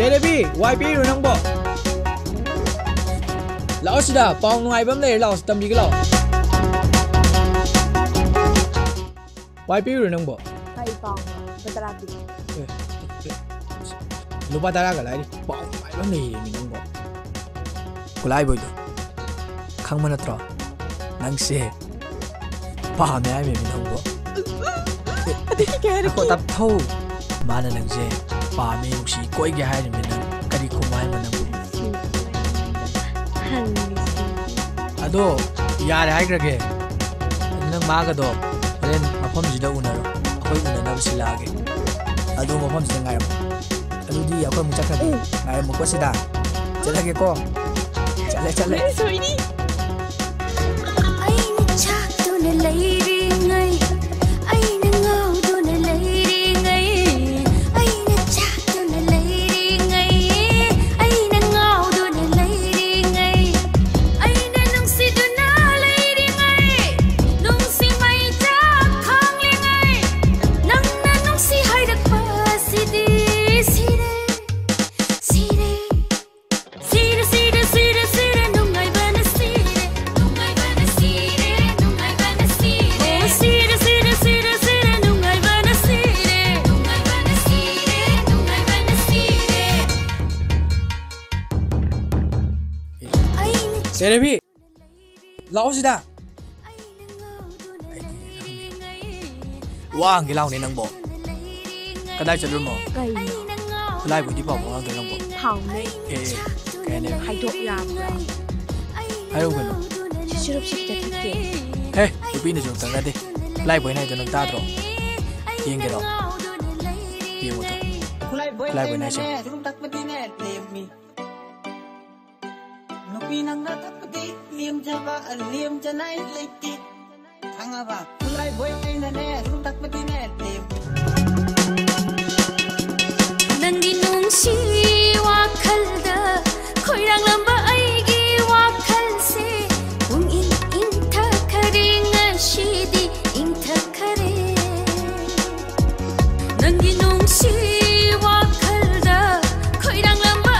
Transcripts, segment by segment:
Celebi, why be you number? Lão sư đã bao ngoài bấm này lão tâm đi cái lão. Why be you number? Hai bao, betul tu. Lupa tara cái lại đi. Bao ngoài bấm này mình number. Cô lại bồi đó. Khang mana tro. Nang se. Ba mẹ ai mình number. Cô tập thâu. Mana nang se. Ba mẹ lúc xí coi cái hai mình nang. Cái gì cũng mai mà nang. Ado, yar hai cái kì. Nang má cái đó. Nên mà phong gì đâu unaro. Khôi unaro nó xí lage. Ado mà phong gì ngay mà. Ado đi khôi một chắc cái. Ngay một cái gì đó. Chạy lại cái cô. Chạy lại. Celebi, lão gì đó? Wang cái lão này năng bộ. Cái đây chơi luôn mà. Lại buổi đi bảo bọn tôi năng bộ. Thằng này. Cái này. Hai độ làm rồi. Hai độ cái nào? Chỉ lúc xích thật kệ. Hey, tụi pin này chúng ta ra đi. Lại buổi này tụi nó ta rồi. Yên cái đó. Yên một thôi. Lại buổi này xem. Pinang natapati liam java liam janai leti thangaba kulai boy kaina ne rutakpati ne liam nandi nungsi wa khalda khoirang lamba aigi wa khalse ung in tha kharing shidi in tha khare nandi nungsi wa khalda khoirang lamba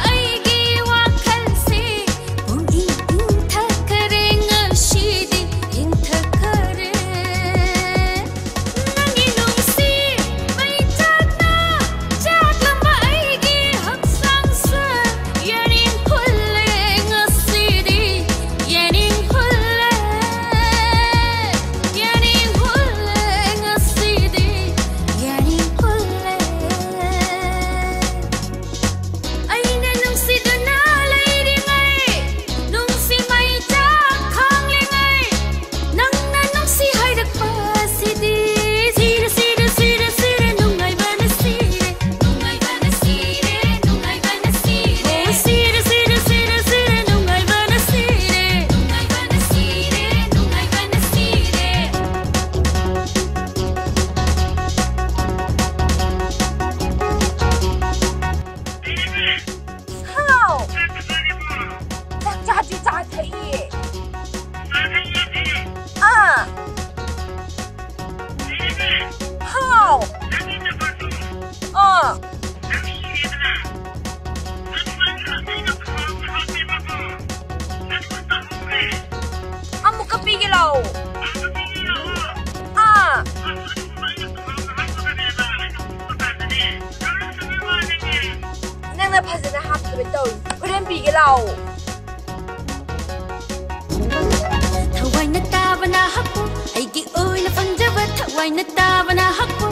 Thawai na ta bana hakku, ay gi oy na panjaba. Thawai na ta bana hakku.